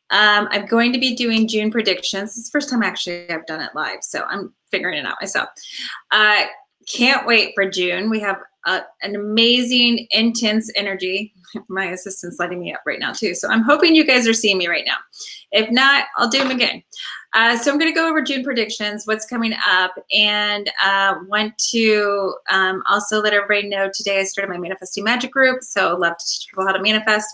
I'm going to be doing June predictions. This is the first time actually I've done it live, so I'm figuring it out myself. Can't wait for June. We have an amazing, intense energy. My assistant's letting me up right now too, so I'm hoping you guys are seeing me right now. If not, I'll do them again. So I'm going to go over June predictions, what's coming up, and want to also let everybody know today I started my Manifesting Magic group, so I'd love to teach people how to manifest.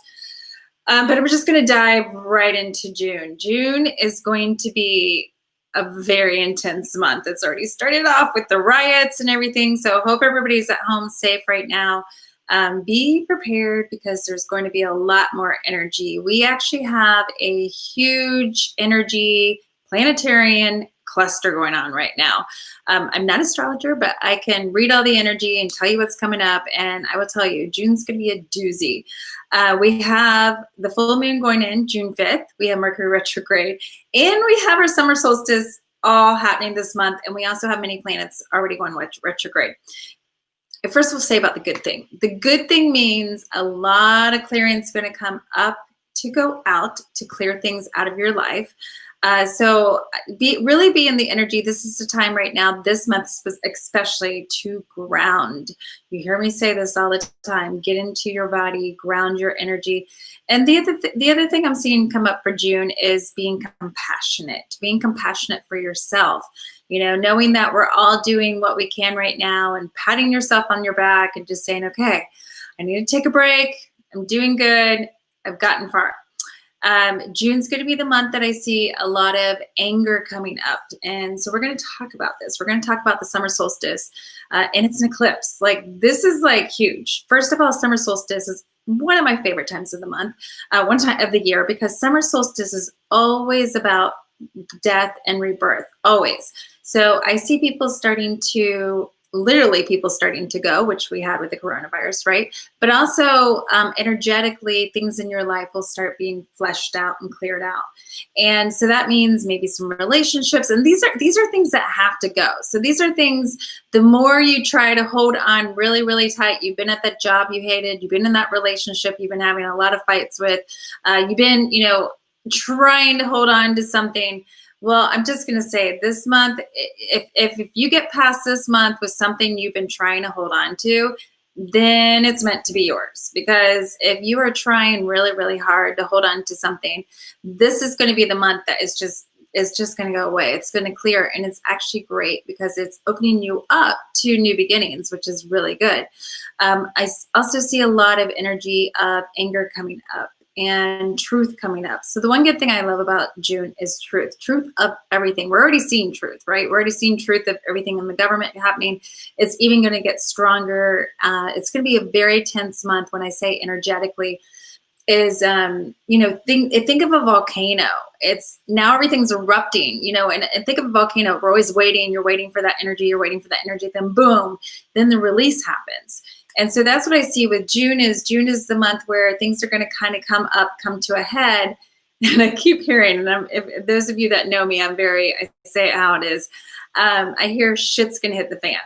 But I'm just going to dive right into June. June is going to be a very intense month. It's already started off with the riots and everything, so I hope everybody's at home safe right now. Be prepared because there's going to be a lot more energy. We actually have a huge energy planetarian cluster going on right now. I'm not an astrologer, but I can read all the energy and tell you what's coming up, and I will tell you, June's going to be a doozy. We have the full moon going in June 5th. We have Mercury retrograde, and we have our summer solstice all happening this month, and we also have many planets already going retrograde. First, we'll say about the good thing. The good thing means a lot of clearance is going to come up to go out to clear things out of your life. So really be in the energy. This is the time right now, this month especially, to ground. You hear me say this all the time. Get into your body, ground your energy. And the other thing I'm seeing come up for June is being compassionate for yourself. You know, knowing that we're all doing what we can right now and patting yourself on your back and just saying, okay, I need to take a break. I'm doing good. I've gotten far. June's going to be the month that I see a lot of anger coming up. And so we're going to talk about this. We're going to talk about the summer solstice, and it's an eclipse. Like, this is like huge. First of all, summer solstice is one of my favorite times of the month, one time of the year, because summer solstice is always about death and rebirth, always. So I see people starting to go, which we had with the coronavirus, right? But also energetically, things in your life will start being fleshed out and cleared out. And so that means maybe some relationships. And these are things that have to go. So these are things, the more you try to hold on really, really tight, you've been at that job you hated, you've been in that relationship you've been having a lot of fights with, you've been, trying to hold on to something. Well, I'm just going to say this month, if you get past this month with something you've been trying to hold on to, then it's meant to be yours. Because if you are trying really, really hard to hold on to something, this is going to be the month that is just going to go away. It's going to clear, and it's actually great because it's opening you up to new beginnings, which is really good. I also see a lot of energy of anger coming up and truth coming up. So the one good thing I love about June is truth of everything. We're already seeing truth, right? We're already seeing truth of everything in the government happening. It's even going to get stronger. It's going to be a very tense month. When I say energetically, is think of a volcano. It's now everything's erupting, and think of a volcano. We're always waiting. You're waiting for that energy. You're waiting for that energy. Then boom, then the release happens. And so that's what I see with June is the month where things are going to kind of come to a head. And I keep hearing, and if those of you that know me, I say it how it is. I hear shit's going to hit the fan.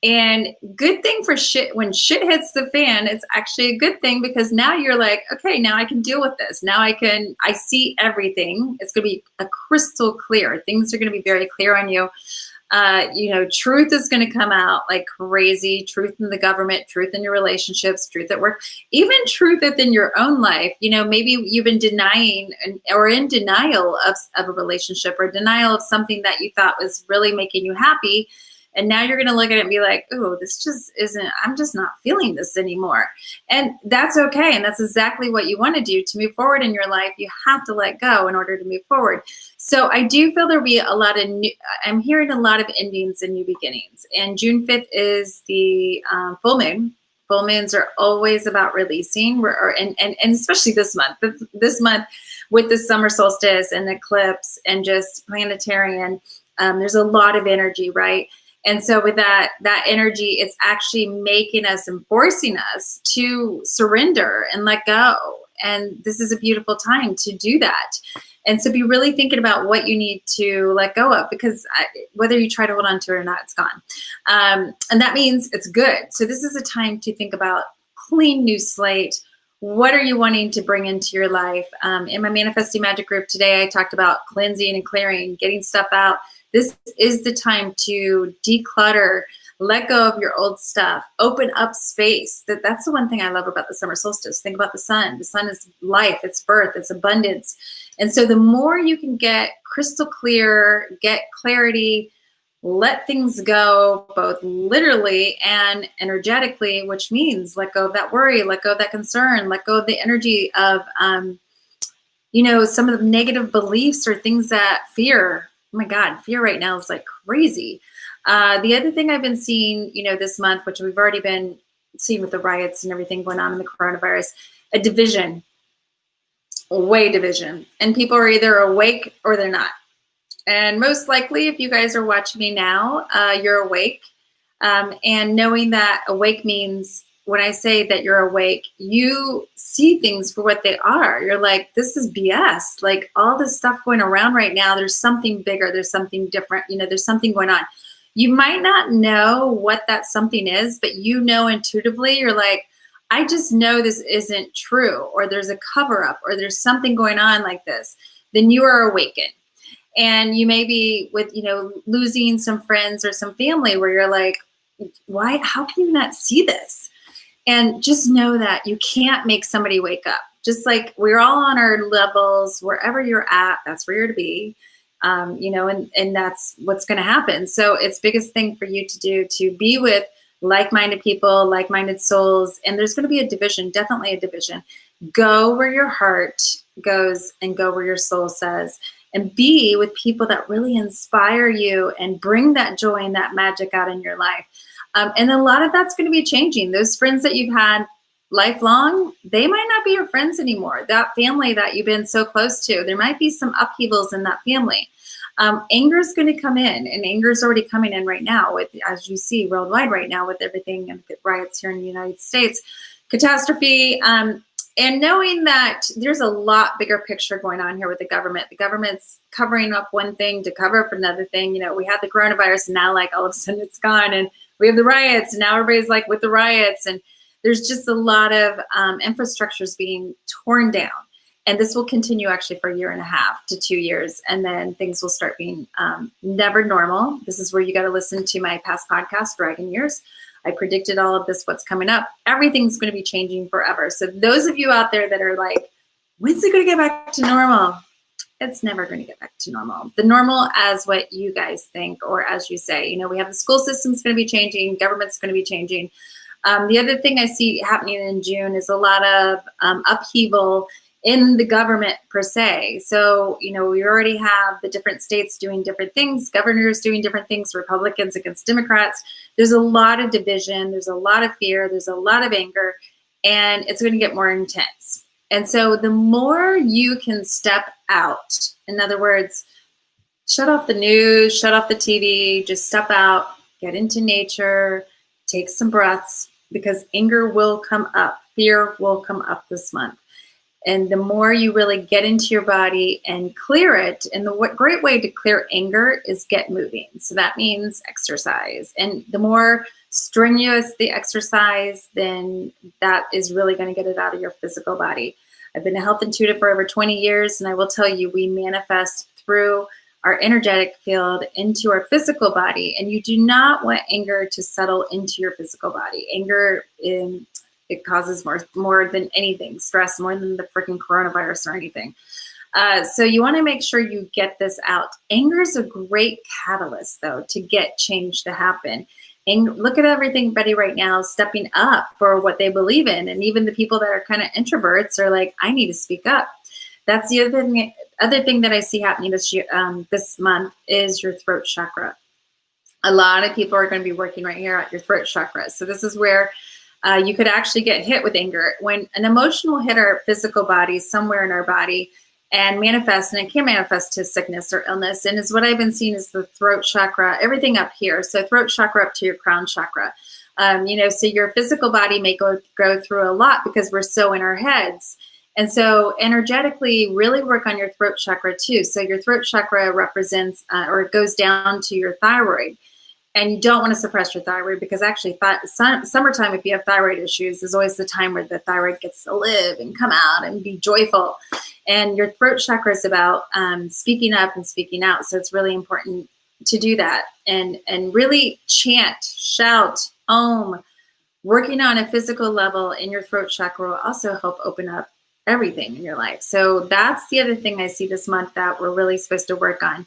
And good thing for shit, when shit hits the fan, it's actually a good thing, because now you're like, okay, now I can deal with this. Now I see everything. It's going to be a crystal clear. Things are going to be very clear on you. Truth is going to come out like crazy. Truth in the government, truth in your relationships, truth at work, even truth within your own life. Maybe you've been denying or in denial of a relationship, or denial of something that you thought was really making you happy. And now you're going to look at it and be like, oh, this just isn't, I'm just not feeling this anymore. And that's okay. And that's exactly what you want to do to move forward in your life. You have to let go in order to move forward. So I do feel there'll be a lot of I'm hearing a lot of endings and new beginnings. And June 5th is the full moon. Full moons are always about releasing, and especially this month. This month with the summer solstice and eclipse and just planetarian, there's a lot of energy, right? And so with that energy, it's actually making us and forcing us to surrender and let go. And this is a beautiful time to do that. And so be really thinking about what you need to let go of, because whether you try to hold on to it or not, it's gone. And that means it's good. So this is a time to think about clean new slate, What are you wanting to bring into your life? In my Manifesting Magic group today, I talked about cleansing and clearing, getting stuff out. This is the time to declutter, let go of your old stuff, open up space. That's the one thing I love about the summer solstice. Think about the sun. The sun is life, it's birth, it's abundance. And so the more you can get crystal clear, get clarity, let things go, both literally and energetically, which means let go of that worry, let go of that concern, let go of the energy of, some of the negative beliefs or things that fear. Oh my God, fear right now is like crazy. The other thing I've been seeing, this month, which we've already been seeing with the riots and everything going on in the coronavirus, a division, division. And people are either awake or they're not. And most likely, if you guys are watching me now, you're awake. And knowing that awake means when I say that you're awake, you see things for what they are. You're like, this is BS. Like all this stuff going around right now, there's something bigger. There's something different. There's something going on. You might not know what that something is, but intuitively, you're like, I just know this isn't true, or there's a cover up, or there's something going on like this. Then you are awakened. And you may be with, losing some friends or some family where you're like, why, how can you not see this? And just know that you can't make somebody wake up. Just like we're all on our levels, wherever you're at, that's where you're to be, and that's what's going to happen. So it's biggest thing for you to do to be with like-minded people, like-minded souls. And there's going to be a division, definitely a division. Go where your heart goes and go where your soul says. And be with people that really inspire you and bring that joy and that magic out in your life. And a lot of that's going to be changing. Those friends that you've had lifelong, they might not be your friends anymore. That family that you've been so close to, there might be some upheavals in that family. Anger is going to come in, and anger is already coming in right now, with, as you see worldwide right now with everything and the riots here in the United States, catastrophe. And knowing that there's a lot bigger picture going on here with the government. The government's covering up one thing to cover up another thing. We had the coronavirus, and now like all of a sudden it's gone, and we have the riots, and now everybody's like with the riots, and there's just a lot of infrastructures being torn down. And this will continue actually for 1.5 to 2 years, and then things will start being never normal. This is where you got to listen to my past podcast, Dragon Years. I predicted all of this, what's coming up. Everything's going to be changing forever. So those of you out there that are like, when's it going to get back to normal? It's never going to get back to normal. The normal as what you guys think, or as you say, we have the school system's going to be changing, government's going to be changing. The other thing I see happening in June is a lot of upheaval in the government per se. So, we already have the different states doing different things, governors doing different things, Republicans against Democrats. There's a lot of division, there's a lot of fear, there's a lot of anger, and it's going to get more intense. And so the more you can step out, in other words, shut off the news, shut off the TV, just step out, get into nature, take some breaths, because anger will come up, fear will come up this month. And the more you really get into your body and clear it, and the great way to clear anger is get moving. So that means exercise. And the more strenuous the exercise, then that is really going to get it out of your physical body. I've been a health intuitive for over 20 years, and I will tell you, we manifest through our energetic field into our physical body. And you do not want anger to settle into your physical body. Anger it causes more than anything, stress, more than the freaking coronavirus or anything. So you want to make sure you get this out. Anger is a great catalyst, though, to get change to happen. And look at everybody right now stepping up for what they believe in. And even the people that are kind of introverts are like, I need to speak up. That's the other thing that I see happening this month is your throat chakra. A lot of people are going to be working right here at your throat chakra. So this is where you could actually get hit with anger. When an emotion will hit our physical body somewhere in our body and manifest, and it can manifest to sickness or illness, and is what I've been seeing is the throat chakra, everything up here. So throat chakra up to your crown chakra. So your physical body may go through a lot because we're so in our heads. And so energetically really work on your throat chakra too. So your throat chakra represents or it goes down to your thyroid. And you don't want to suppress your thyroid, because actually summertime, if you have thyroid issues, is always the time where the thyroid gets to live and come out and be joyful. And your throat chakra is about speaking up and speaking out. So it's really important to do that and really chant, shout, working on a physical level in your throat chakra will also help open up everything in your life. So that's the other thing I see this month that we're really supposed to work on.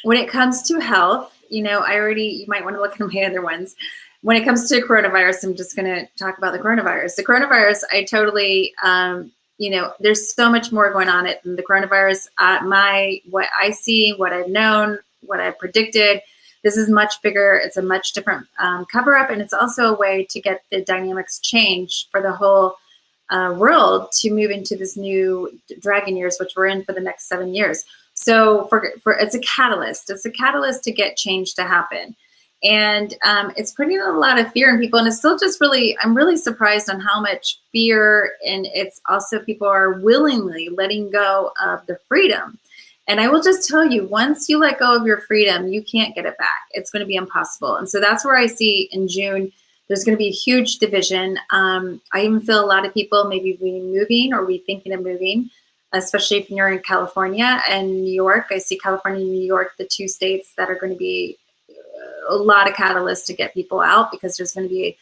When it comes to health, you might want to look at my other ones. When it comes to coronavirus, I'm just going to talk about the coronavirus. The coronavirus, I totally, there's so much more going on than the coronavirus. What I see, what I've known, what I've predicted, this is much bigger. It's a much different cover up. And it's also a way to get the dynamics changed for the whole world to move into this new dragon years, which we're in for the next 7 years. So for it's a catalyst. It's a catalyst to get change to happen. And it's putting a lot of fear in people. And it's still just I'm really surprised on how much fear. And it's also people are willingly letting go of the freedom. And I will just tell you, once you let go of your freedom, you can't get it back. It's going to be impossible. And so that's where I see in June, there's going to be a huge division. I even feel a lot of people maybe moving or rethinking of moving, especially if you're in California and New York. I see California and New York, the two states that are going to be a lot of catalysts to get people out, because there's going to be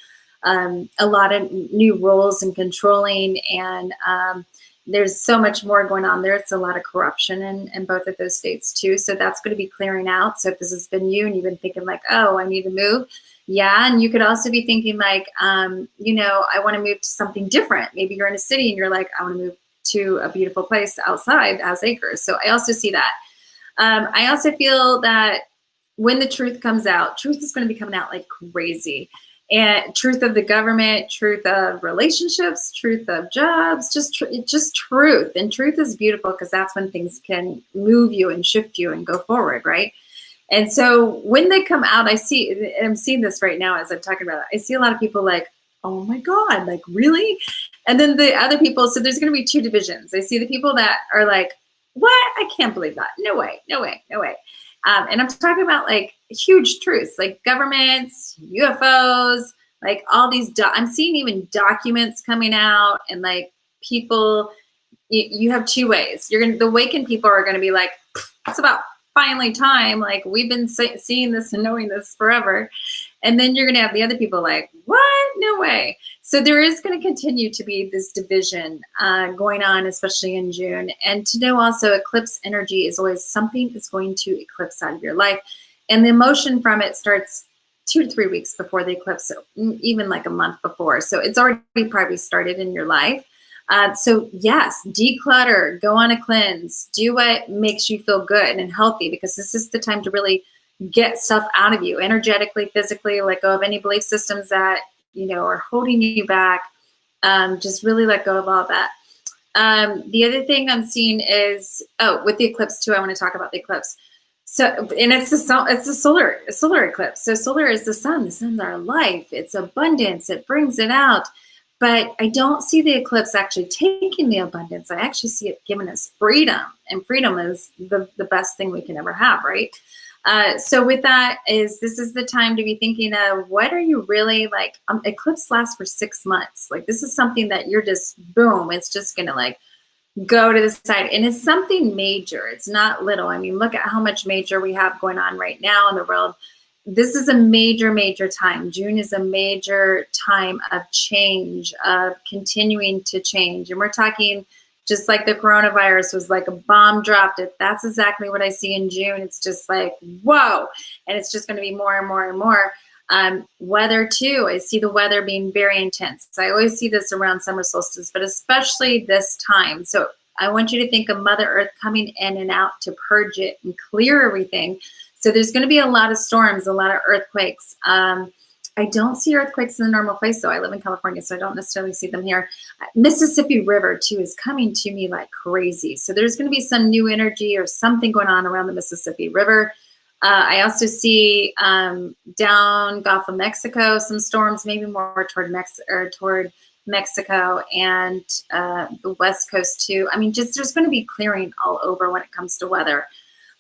a lot of new rules and controlling, and there's so much more going on there. It's a lot of corruption in both of those states too. So that's going to be clearing out. So if this has been you and you've been thinking like, oh, I need to move. Yeah. And you could also be thinking like, I want to move to something different. Maybe you're in a city and you're like, I want to move to a beautiful place outside that has acres. So I also see that. I also feel that when the truth comes out, truth is going to be coming out like crazy. And truth of the government, truth of relationships, truth of jobs, just truth. And truth is beautiful, because that's when things can move you and shift you and go forward, right? And so when they come out, I'm seeing this right now as I'm talking about it. I see a lot of people like, oh my God, like really? And then the other people, so there's going to be two divisions. I see the people that are like, what? I can't believe that. No way, no way, no way. And I'm talking about like huge truths, like governments, UFOs, like all these, I'm seeing even documents coming out, and like people, you have two ways. The awakened people are going to be like, it's about finally time. Like we've been seeing this and knowing this forever. And then you're going to have the other people like, what? No way. So there is going to continue to be this division going on, especially in June. And to know also, eclipse energy is always something is going to eclipse out of your life. And the emotion from it starts 2 to 3 weeks before the eclipse, so even like a month before. So it's already probably started in your life. So yes, declutter, go on a cleanse, do what makes you feel good and healthy, because this is the time to really get stuff out of you energetically, physically, let go of any belief systems that, are holding you back. Just really let go of all that. The other thing I'm seeing is, with the eclipse too, I want to talk about the eclipse. So, and it's a solar eclipse. So solar is the sun. The sun's our life. It's abundance. It brings it out. But I don't see the eclipse actually taking the abundance. I actually see it giving us freedom. And freedom is the best thing we can ever have, right? So with that, this is the time to be thinking of, what are you really like? Eclipse lasts for 6 months. Like this is something that you're just, boom, it's just going to like go to the side. And it's something major. It's not little. I mean, look at how much major we have going on right now in the world. This is a major, major time. June is a major time of change, of continuing to change. And we're talking just like the coronavirus was like a bomb dropped. That's exactly what I see in June. It's just like, whoa. And it's just going to be more and more and more. Weather too. I see the weather being very intense. I always see this around summer solstice, but especially this time. So I want you to think of Mother Earth coming in and out to purge it and clear everything. So there's going to be a lot of storms, a lot of earthquakes. I don't see earthquakes in the normal place, though. I live in California, so I don't necessarily see them here. Mississippi River, too, is coming to me like crazy. So there's going to be some new energy or something going on around the Mississippi River. I also see down Gulf of Mexico some storms, maybe more toward Mexico and the West Coast, too. I mean, just there's going to be clearing all over when it comes to weather.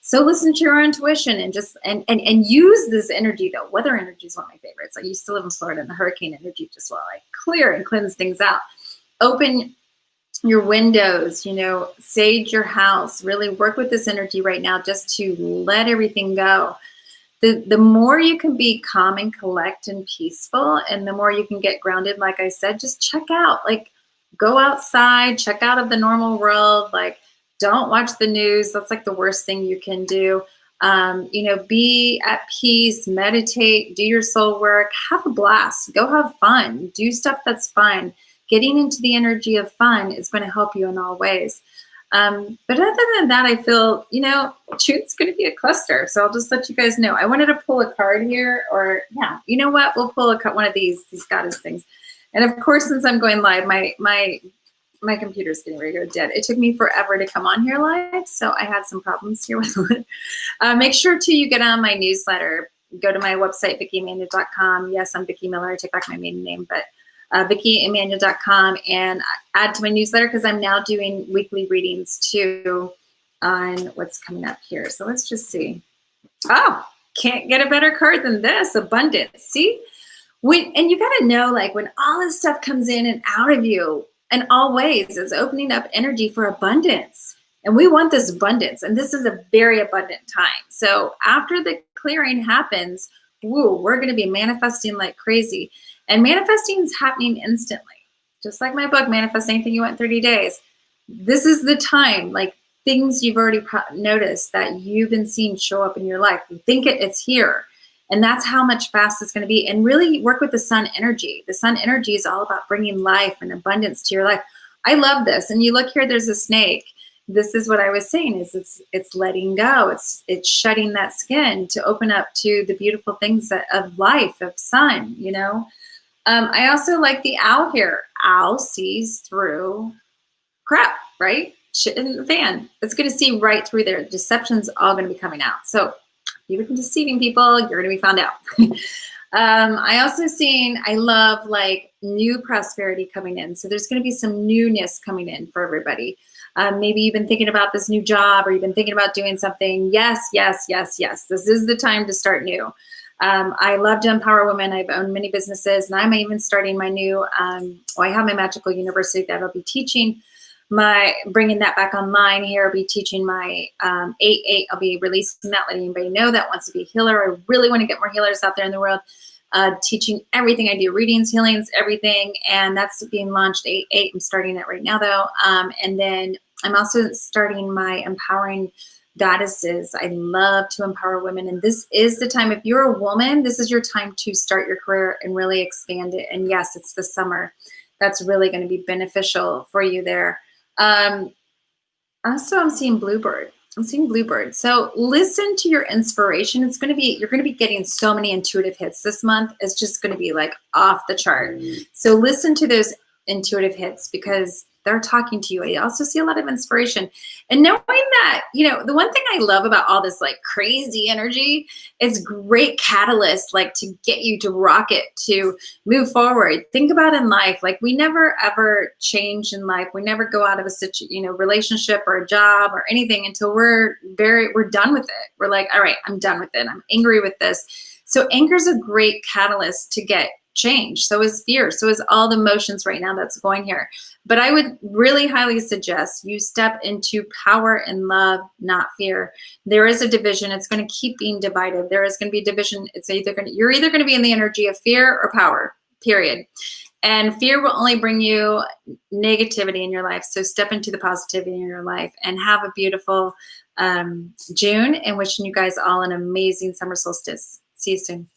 So listen to your intuition and just and use this energy though. Weather energy is one of my favorites. I used to live in Florida and the hurricane energy just will like clear and cleanse things out. Open your windows, sage your house, really work with this energy right now just to let everything go. The more you can be calm and collect and peaceful, and the more you can get grounded, like I said, just check out, like go outside, check out of the normal world, like don't watch the news. That's like the worst thing you can do. Be at peace, meditate, do your soul work, have a blast, go have fun, do stuff that's fun. Getting into the energy of fun is going to help you in all ways. But other than that, I feel, June's going to be a cluster. So I'll just let you guys know. I wanted to pull a card here, or yeah, you know what? We'll pull one of these goddess things. And of course, since I'm going live, my computer's getting ready to go dead. It took me forever to come on here live, so I had some problems here with it. Make sure too you get on my newsletter. Go to my website, VickiEmanuel.com. Yes, I'm Vicki Miller. I take back my maiden name, but VickiEmanuel.com, and add to my newsletter because I'm now doing weekly readings too on what's coming up here. So let's just see. Oh, can't get a better card than this. Abundance. See? And you got to know, like, when all this stuff comes in and out of you in all ways, it's opening up energy for abundance. And we want this abundance. And this is a very abundant time. So after the clearing happens, we're going to be manifesting like crazy. And manifesting is happening instantly. Just like my book, Manifest Anything You Want in 30 Days. This is the time, like things you've already noticed that you've been seeing show up in your life. You think it's here. And that's how much fast it's going to be. And really work with the sun energy. The sun energy is all about bringing life and abundance to your life. I love this. And you look here, there's a snake. This is what I was saying, is it's letting go. It's shutting that skin to open up to the beautiful things of life, of sun, I also like the owl here. Owl sees through crap, right? Shit in the fan. It's going to see right through there. Deception's all going to be coming out. So if you've been deceiving people, you're going to be found out. I love like new prosperity coming in. So there's going to be some newness coming in for everybody. Maybe you've been thinking about this new job, or you've been thinking about doing something. Yes, yes, yes, yes. This is the time to start new. I love to empower women. I've owned many businesses, and I'm even starting my new, I have my magical university that I'll be teaching bringing that back online here. I'll be teaching my 8-8. I'll be releasing that, letting anybody know that wants to be a healer. I really want to get more healers out there in the world, teaching everything I do, readings, healings, everything. And that's being launched 8-8. I'm starting that right now though. And then I'm also starting my empowering goddesses. I love to empower women. And this is the time, if you're a woman, this is your time to start your career and really expand it. And yes, it's the summer. That's really going to be beneficial for you there. Also, I'm seeing Bluebird. So listen to your inspiration. You're going to be getting so many intuitive hits this month. It's just going to be like off the chart. So listen to those intuitive hits because they're talking to you. I also see a lot of inspiration. And knowing that, the one thing I love about all this like crazy energy is great catalyst, like to get you to rocket, to move forward. Think about in life, like we never ever change in life. We never go out of a relationship or a job or anything until we're done with it. We're like, all right, I'm done with it. I'm angry with this. So anger is a great catalyst to get change. So is fear. So is all the emotions right now that's going here. But I would really highly suggest you step into power and love, not fear. There is a division. It's going to keep being divided. There is going to be a division. You're either going to be in the energy of fear or power, period. And fear will only bring you negativity in your life. So step into the positivity in your life and have a beautiful June, and wishing you guys all an amazing summer solstice. See you soon.